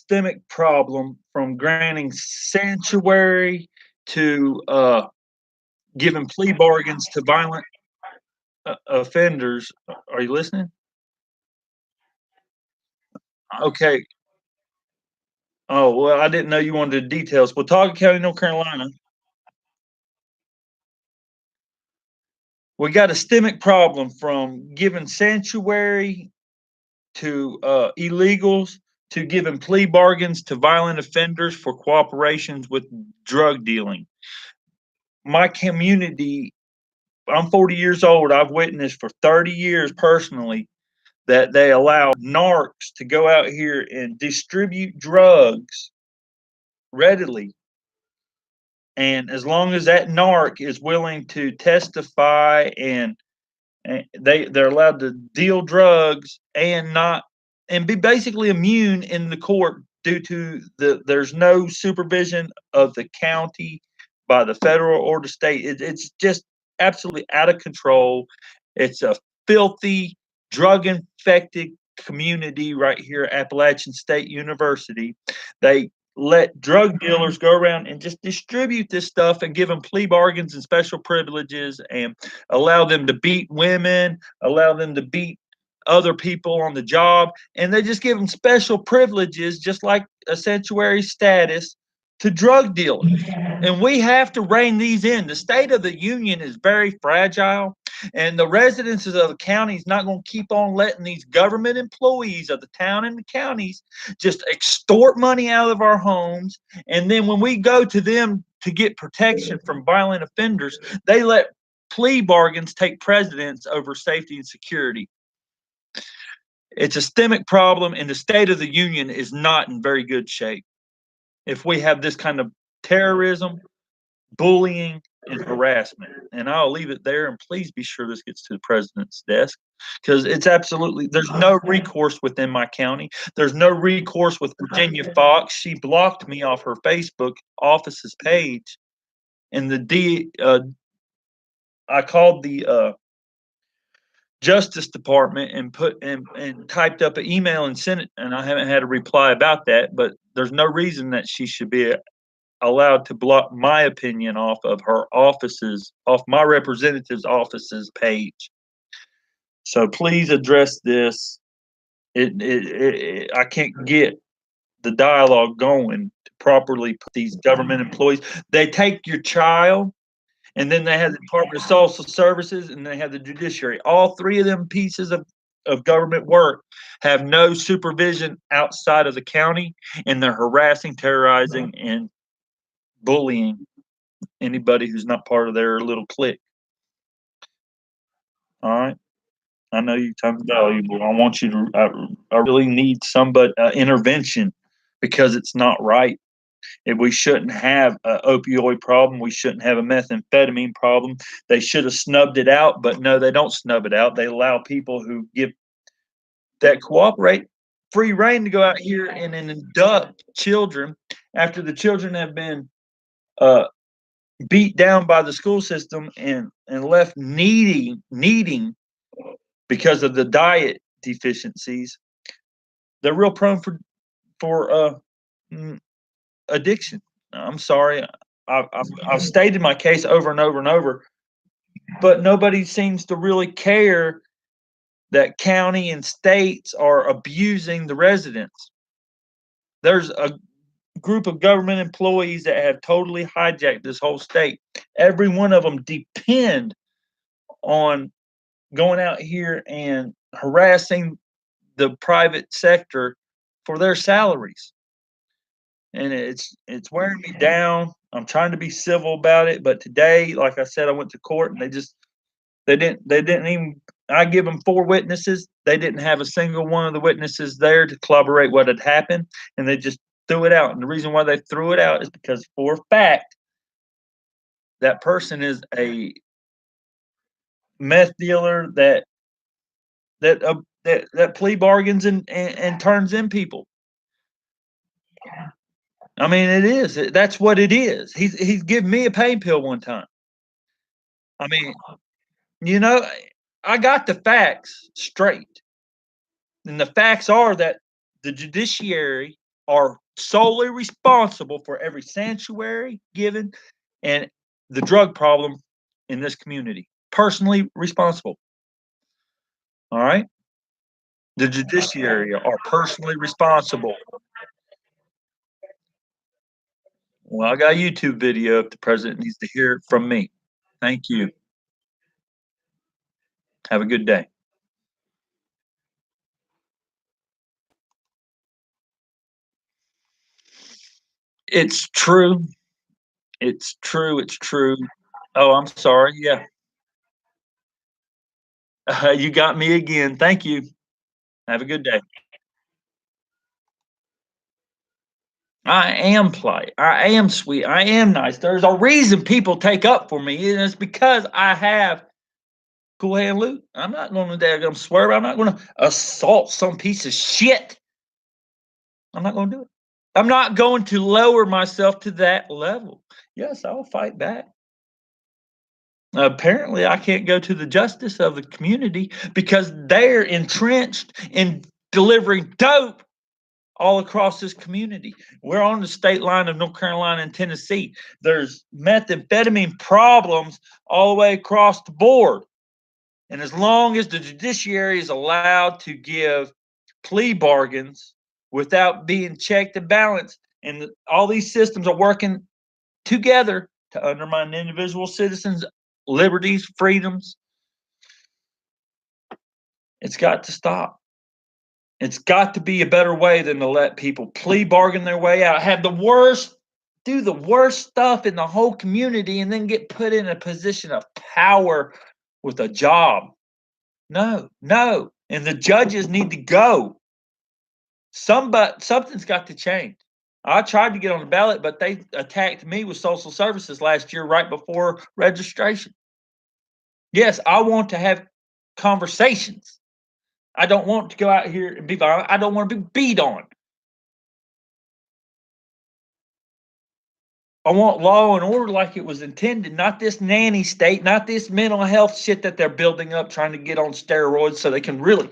systemic problem from granting sanctuary to giving plea bargains to violent offenders. Are you listening? Okay. Oh, well, I didn't know you wanted the details. Watauga County, North Carolina, we got a systemic problem from giving sanctuary to illegals to giving plea bargains to violent offenders for cooperations with drug dealing. My community, I'm 40 years old. I've witnessed for 30 years personally that they allow narcs to go out here and distribute drugs readily. And as long as that narc is willing to testify and they're allowed to deal drugs and not and be basically immune in the court due to there's no supervision of the county by the federal or the state. It's just absolutely out of control. It's a filthy, drug infected community right here at Appalachian State University. They let drug dealers go around and just distribute this stuff and give them plea bargains and special privileges and allow them to beat women, allow them to beat other people on the job, and they just give them special privileges, just like a sanctuary status to drug dealers. And we have to rein these in. The state of the union is very fragile, and the residents of the county is not going to keep on letting these government employees of the town and the counties just extort money out of our homes. And then when we go to them to get protection from violent offenders, they let plea bargains take precedence over safety and security. It's a systemic problem, and the state of the union is not in very good shape if we have this kind of terrorism, bullying, and harassment. And I'll leave it there. And please be sure this gets to the president's desk because it's absolutely, there's no recourse within my county. There's no recourse with Virginia Fox. She blocked me off her Facebook office's page. And I called the Justice Department and put and typed up an email and sent it, and I haven't had a reply about that. But there's no reason that she should be allowed to block my opinion off of her office's, off my representative's office's page. So please address this. I can't get the dialogue going to properly put these government employees. They take your child, and then they have the Department of Social Services, and they have the judiciary. All three of them pieces of government work have no supervision outside of the county, and they're harassing, terrorizing, and bullying anybody who's not part of their little clique. All right. I know your time's valuable. I want you to, I really need somebody, intervention because it's not right. If we shouldn't have an opioid problem, we shouldn't have a methamphetamine problem. They should have snubbed it out, but no, they don't snub it out. They allow people who give that cooperate free reign to go out here and induct children after the children have been uh, beat down by the school system and left needing because of the diet deficiencies. They're real prone for addiction. I'm sorry. I've stated my case over and over and over, but nobody seems to really care that county and states are abusing the residents. There's a group of government employees that have totally hijacked this whole state. Every one of them depend on going out here and harassing the private sector for their salaries. And it's wearing me down. I'm trying to be civil about it, but today, like I said, I went to court and they didn't even, I give them 4 witnesses. They didn't have a single one of the witnesses there to corroborate what had happened, and they just threw it out. And the reason why they threw it out is because for a fact that person is a meth dealer that plea bargains and turns in people. I mean, it is. That's what it is. He's given me a pain pill one time. I mean, you know, I got the facts straight, and the facts are that the judiciary are solely responsible for every sanctuary given and the drug problem in this community. Personally responsible. All right? The judiciary are personally responsible. Well, I got a YouTube video if the president needs to hear it from me. Thank you. Have a good day. It's true. It's true. It's true. Oh, I'm sorry. Yeah. You got me again. Thank you. Have a good day. I am polite. I am sweet. I am nice. There's a reason people take up for me, and it's because I have cool hand loot. I'm not going to daggum swear. I'm not going to assault some piece of shit. I'm not going to do it. I'm not going to lower myself to that level. Yes, I'll fight back. Apparently, I can't go to the justice of the community because they're entrenched in delivering dope all across this community. We're on the state line of North Carolina and Tennessee. There's methamphetamine problems all the way across the board. And as long as the judiciary is allowed to give plea bargains without being checked and balanced, and all these systems are working together to undermine individual citizens' liberties, freedoms, it's got to stop. It's got to be a better way than to let people plea bargain their way out, have the worst, do the worst stuff in the whole community, and then get put in a position of power with a job. No, no. And the judges need to go. Something's got to change. I tried to get on the ballot, but they attacked me with social services last year right before registration. Yes, I want to have conversations. I don't want to go out here and be violent. I don't want to be beat on. I want law and order like it was intended, not this nanny state, not this mental health shit that they're building up, trying to get on steroids so they can really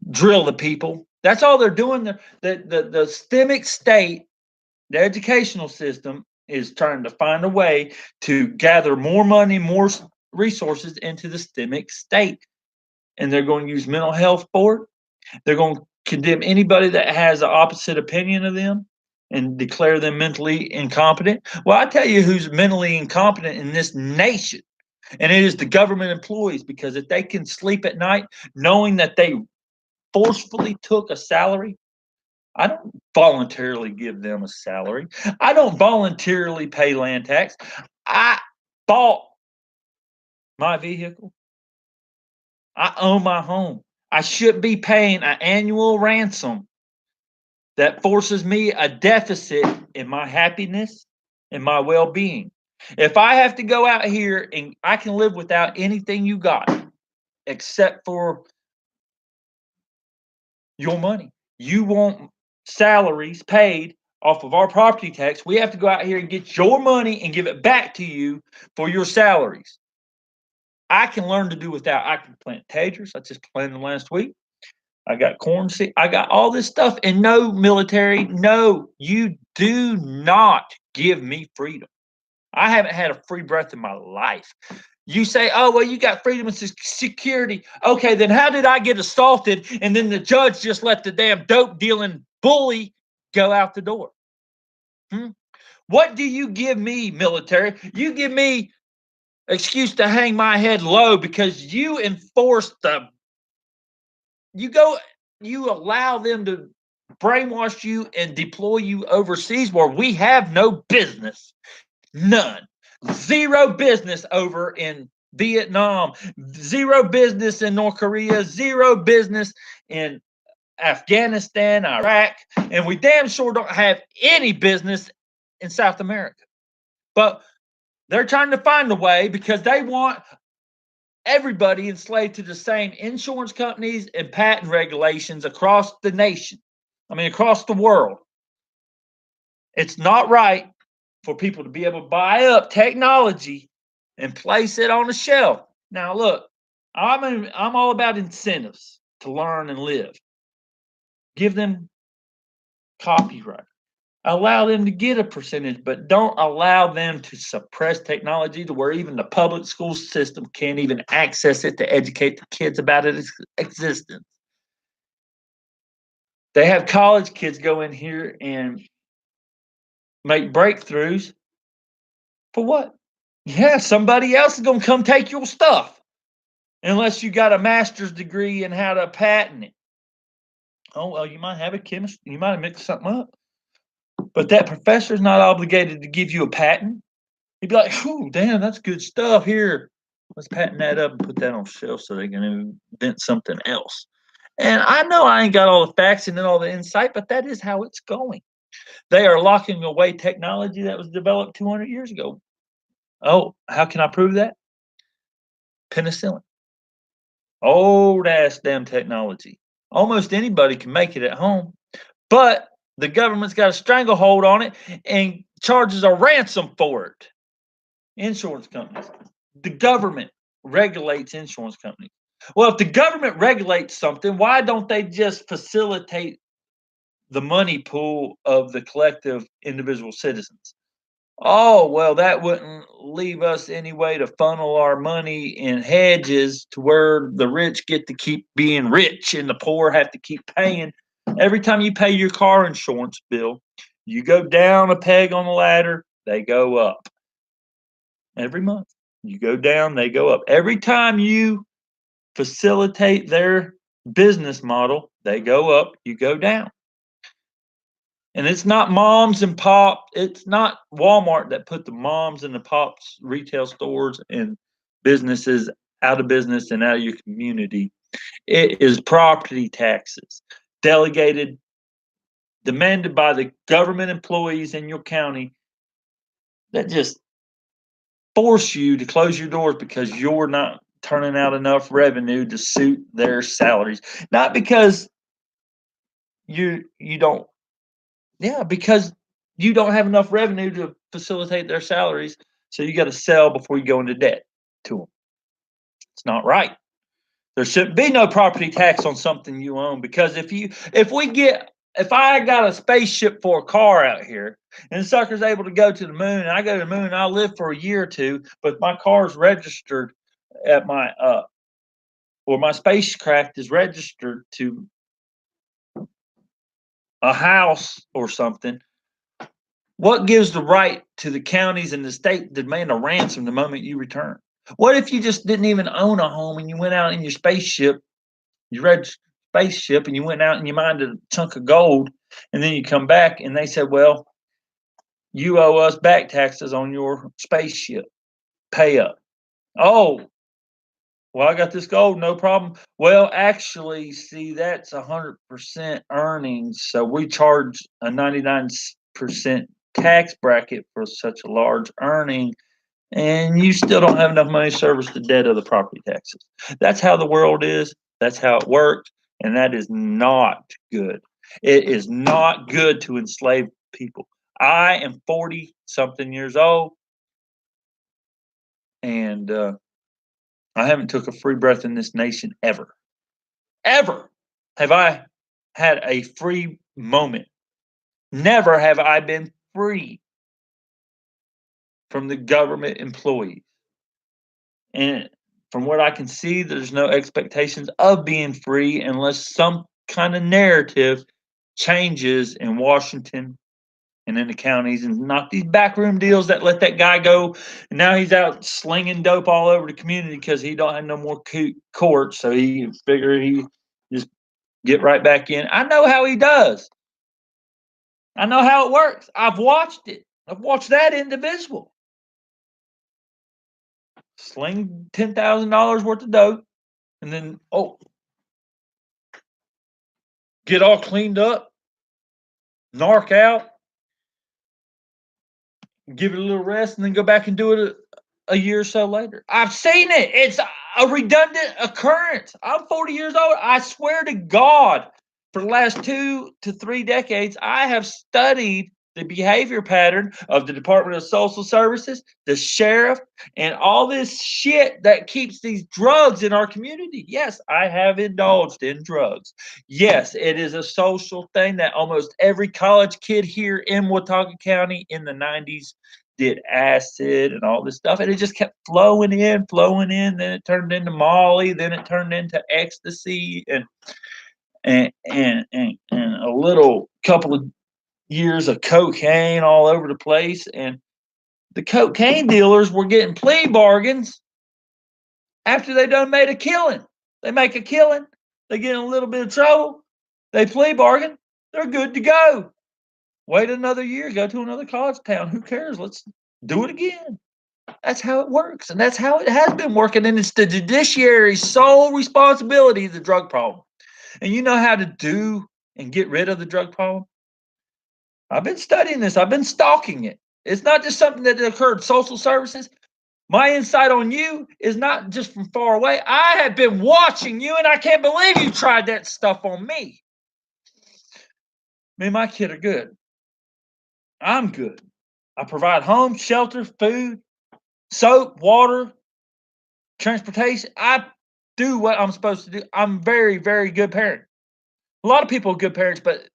drill the people. That's all they're doing. The systemic state, the educational system, is trying to find a way to gather more money, more resources into the systemic state. And they're going to use mental health for it. They're going to condemn anybody that has the opposite opinion of them and declare them mentally incompetent. Well, I tell you who's mentally incompetent in this nation, and it is the government employees, because if they can sleep at night knowing that they forcefully took a salary, I don't voluntarily give them a salary. I don't voluntarily pay land tax. I bought my vehicle. I own my home. I should be paying an annual ransom that forces me a deficit in my happiness and my well-being. If I have to go out here and I can live without anything you got except for your money. You want salaries paid off of our property tax. We have to go out here and get your money and give it back to you for your salaries. I can learn to do without. I can plant taters. I just planted them last week. I got corn seed. I got all this stuff. And no, military, no, you do not give me freedom. I haven't had a free breath in my life. You say, oh, well, you got freedom and security. Okay, then how did I get assaulted? And then the judge just let the damn dope dealing bully go out the door. What do you give me, military? You give me excuse to hang my head low because you enforce you allow them to brainwash you and deploy you overseas where we have no business. None. Zero business over in Vietnam. Zero business in North Korea. Zero business in Afghanistan, Iraq. And we damn sure don't have any business in South America. But they're trying to find a way because they want everybody enslaved to the same insurance companies and patent regulations across the nation. I mean, across the world. It's not right for people to be able to buy up technology and place it on a shelf. Now, look, I'm all about incentives to learn and live. Give them copyright. Allow them to get a percentage, but don't allow them to suppress technology to where even the public school system can't even access it to educate the kids about its existence. They have college kids go in here and make breakthroughs for what? Yeah, somebody else is going to come take your stuff unless you got a master's degree in how to patent it. Oh, well, you might have a chemist, you might have mixed something up, but that professor's not obligated to give you a patent. He'd be like, "Oh, damn, that's good stuff. Here, let's patent that up and put that on shelf so they can invent something else." And I know I ain't got all the facts and all the insight, but that is how it's going. They are locking away technology that was developed 200 years ago. Oh, how can I prove that? Penicillin. Old ass damn technology. Almost anybody can make it at home, but the government's got a stranglehold on it and charges a ransom for it. Insurance companies. The government regulates insurance companies. Well, if the government regulates something, why don't they just facilitate the money pool of the collective individual citizens? Oh, well, that wouldn't leave us any way to funnel our money in hedges to where the rich get to keep being rich and the poor have to keep paying. Every time you pay your car insurance bill, you go down a peg on the ladder, they go up. Every month, you go down, they go up. Every time you facilitate their business model, they go up, you go down. And it's not moms and pop, it's not Walmart that put the moms and the pops retail stores and businesses out of business and out of your community. It is property taxes delegated, demanded by the government employees in your county that just force you to close your doors because you're not turning out enough revenue to suit their salaries. Not because you don't, yeah, because you don't have enough revenue to facilitate their salaries, so you got to sell before you go into debt to them. It's not right. There should be no property tax on something you own, because if I got a spaceship for a car out here and the sucker's able to go to the moon and I go to the moon and I live for a year or two, but my car's registered at my or my spacecraft is registered to a house or something, what gives the right to the counties and the state to demand a ransom the moment you return? What if you just didn't even own a home and you went out in your spaceship, you registered spaceship, and you went out and you mined a chunk of gold, and then you come back and they said, well, you owe us back taxes on your spaceship. Pay up. Oh, well, I got this gold, no problem. Well, actually, see, that's 100% earnings, so we charge a 99% tax bracket for such a large earning, and you still don't have enough money to service the debt of the property taxes. That's how the world is. That's how it works, and that is not good. It is not good to enslave people. I am 40 something years old, and I haven't took a free breath in this nation ever. Ever have I had a free moment. Never have I been free from the government employees. And from what I can see, there's no expectations of being free unless some kind of narrative changes in Washington and in the counties, and not these backroom deals that let that guy go. And now he's out slinging dope all over the community because he don't have no more court. So he figure he just get right back in. I know how he does. I know how it works. I've watched it. I've watched that individual sling $10,000 worth of dope and then, get all cleaned up, narc out, give it a little rest, and then go back and do it a year or so later. I've seen it. It's a redundant occurrence. I'm 40 years old. I swear to God, for the last 2 to 3 decades, I have studied the behavior pattern of the Department of Social Services, the sheriff, and all this shit that keeps these drugs in our community. Yes, I have indulged in drugs. Yes, it is a social thing that almost every college kid here in Watauga County in the 90s did acid and all this stuff. And it just kept flowing in, flowing in. Then it turned into Molly. Then it turned into ecstasy and a little couple of years of cocaine all over the place. And the cocaine dealers were getting plea bargains after they done made a killing. They make a killing, they get in a little bit of trouble, they plea bargain, they're good to go. Wait another year, go to another college town. Who cares? Let's do it again. That's how it works, and that's how it has been working. And it's the judiciary's sole responsibility, the drug problem. And you know how to do and get rid of the drug problem? I've been studying this, I've been stalking it. It's not just something that occurred. Social services, my insight on you is not just from far away. I have been watching you, and I can't believe you tried that stuff on me. Me and my kid are good. I'm good. I provide home, shelter, food, soap, water, transportation. I do what I'm supposed to do. I'm very, very good parent. A lot of people are good parents, but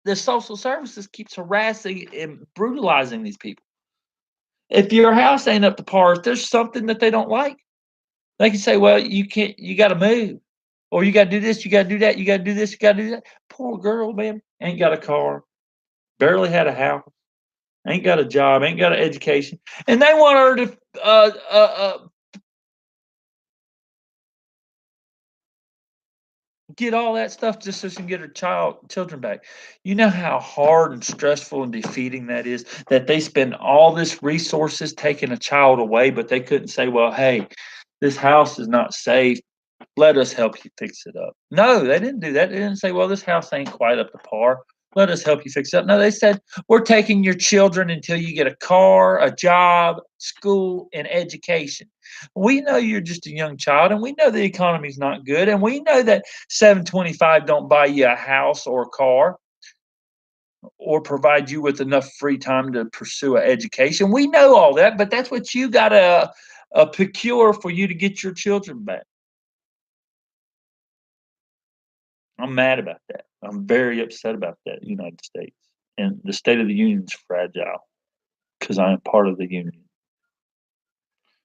the social services keeps harassing and brutalizing these people. If your house ain't up to par, if there's something that they don't like, they can say, "Well, you can't. You got to move, or you got to do this. You got to do that. You got to do this. You got to do that." Poor girl, man, ain't got a car, barely had a house, ain't got a job, ain't got an education, and they want her to get all that stuff just so she can get her children back. You know how hard and stressful and defeating that is, that they spend all this resources taking a child away, but they couldn't say, well, hey, this house is not safe. Let us help you fix it up. No, they didn't do that. They didn't say, well, this house ain't quite up to par. Let us help you fix it up. No, they said, we're taking your children until you get a car, a job, school, and education. We know you're just a young child, and we know the economy's not good, and we know that 725 don't buy you a house or a car or provide you with enough free time to pursue an education. We know all that, but that's what you got to procure for you to get your children back. I'm mad about that. I'm very upset about that, United States. And the State of the Union is fragile because I am part of the union.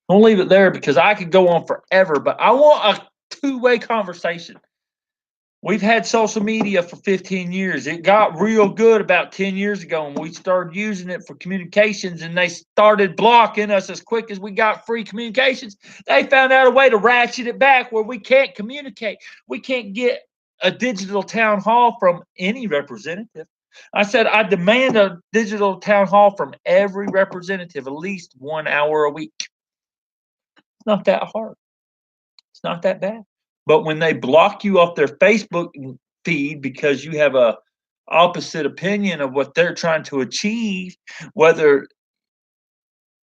Don't leave it there because I could go on forever, but I want a two-way conversation. We've had social media for 15 years. It got real good about 10 years ago, and we started using it for communications, and they started blocking us as quick as we got free communications. They found out a way to ratchet it back where we can't communicate. We can't get a digital town hall from any representative. I said, I demand a digital town hall from every representative at least 1 hour a week. It's not that hard. It's not that bad. But when they block you off their Facebook feed because you have a opposite opinion of what they're trying to achieve, whether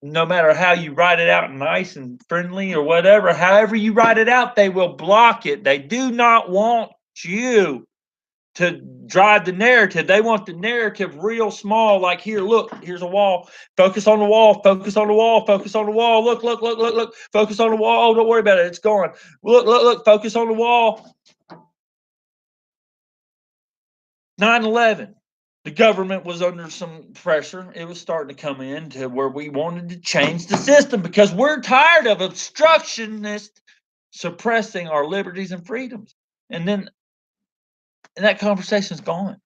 no matter how you write it out nice and friendly or whatever, however you write it out, they will block it. They do not want you to drive the narrative. They want the narrative real small, like here, look, here's a wall. Focus on the wall, focus on the wall, focus on the wall. Look, look, look, look, look, focus on the wall. Oh, don't worry about it. It's gone. Look, look, look, focus on the wall. 9/11. The government was under some pressure. It was starting to come in to where we wanted to change the system because we're tired of obstructionists suppressing our liberties and freedoms. And that conversation's gone.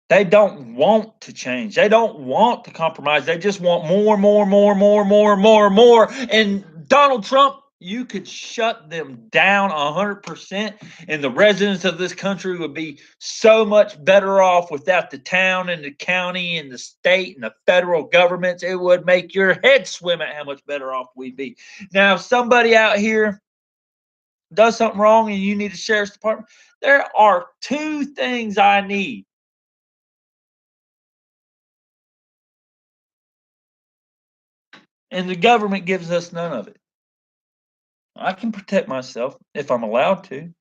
They don't want to change. They don't want to compromise. They just want more, more, more, more, more, more, more. And Donald Trump, you could shut them down 100%, and the residents of this country would be so much better off without the town and the county and the state and the federal governments. It would make your head swim at how much better off we'd be. Now, if somebody out here does something wrong and you need a sheriff's department, there are two things I need. And the government gives us none of it. I can protect myself if I'm allowed to.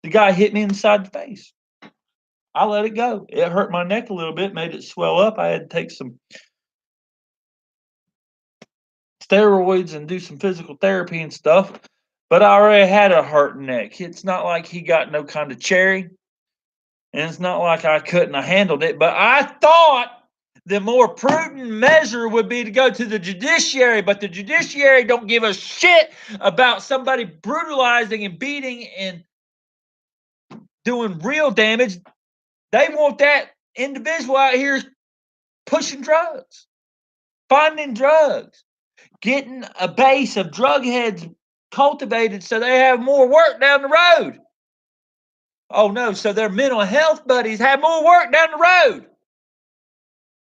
The guy hit me inside the face. I let it go. It hurt my neck a little bit, made it swell up. I had to take some steroids and do some physical therapy and stuff. But I already had a hurt neck. It's not like he got no kind of cherry, and it's not like I couldn't have handled it. But I thought the more prudent measure would be to go to the judiciary, but the judiciary don't give a shit about somebody brutalizing and beating and doing real damage. They want that individual out here pushing drugs, finding drugs, getting a base of drug heads cultivated so they have more work down the road. Oh no, so their mental health buddies have more work down the road.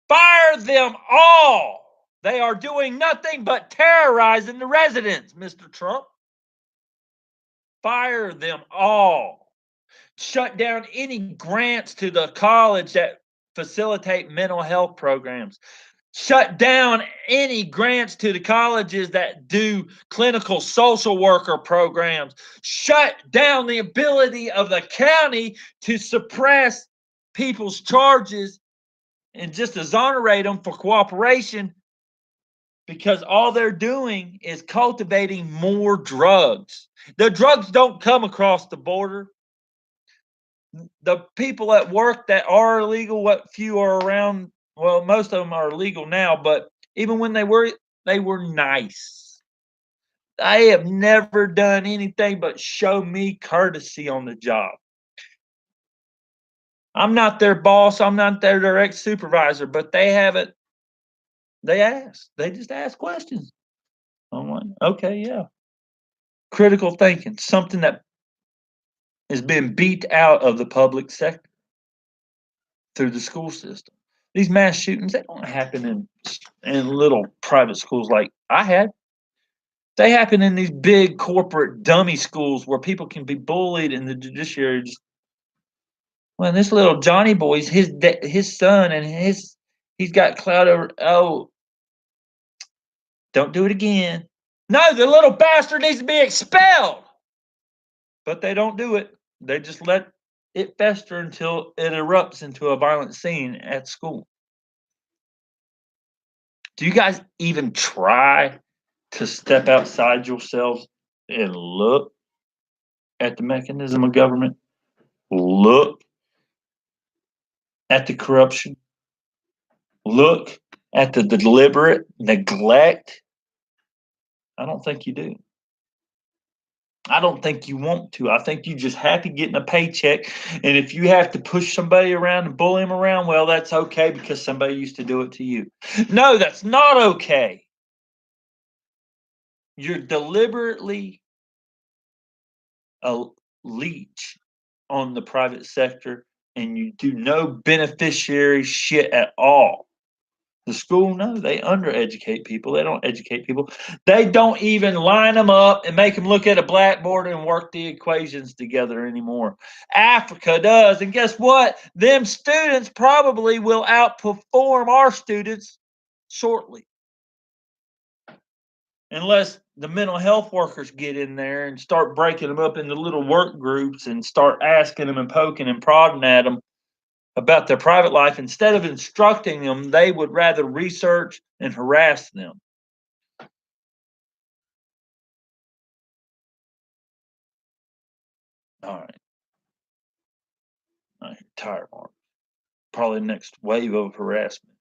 Fire them all. They are doing nothing but terrorizing the residents, Mr. Trump. Fire them all. Shut down any grants to the college that facilitate mental health programs. Shut down any grants to the colleges that do clinical social worker programs. Shut down the ability of the county to suppress people's charges and just exonerate them for cooperation, because all they're doing is cultivating more drugs. The drugs don't come across the border. The people at work that are illegal, what few are around, well, most of them are illegal now, but even when they were nice. They have never done anything but show me courtesy on the job. I'm not their boss, I'm not their direct supervisor, but they haven't. They ask. They just ask questions. I'm like, okay, yeah. Critical thinking, something that has been beat out of the public sector through the school system. These mass shootings, they don't happen in little private schools like I had. They happen in these big corporate dummy schools where people can be bullied and the judiciary just, well, this little Johnny boy's his son and he's got clout over. Oh, don't do it again. No, the little bastard needs to be expelled. But they don't do it. They just let it fester until it erupts into a violent scene at school. Do you guys even try to step outside yourselves and look at the mechanism of government? Look at the corruption. Look at the deliberate neglect. I don't think you do. I don't think you want to. I think you just happy getting a paycheck. And if you have to push somebody around and bully them around, well, that's okay because somebody used to do it to you. No, that's not okay. You're deliberately a leech on the private sector and you do no beneficiary shit at all. The school, no, they undereducate people. They don't educate people. They don't even line them up and make them look at a blackboard and work the equations together anymore. Africa does. And guess what? Them students probably will outperform our students shortly. Unless the mental health workers get in there and start breaking them up into little work groups and start asking them and poking and prodding at them about their private life. Instead of instructing them, they would rather research and harass them. All right. All right. Tire mark. Probably the next wave of harassment.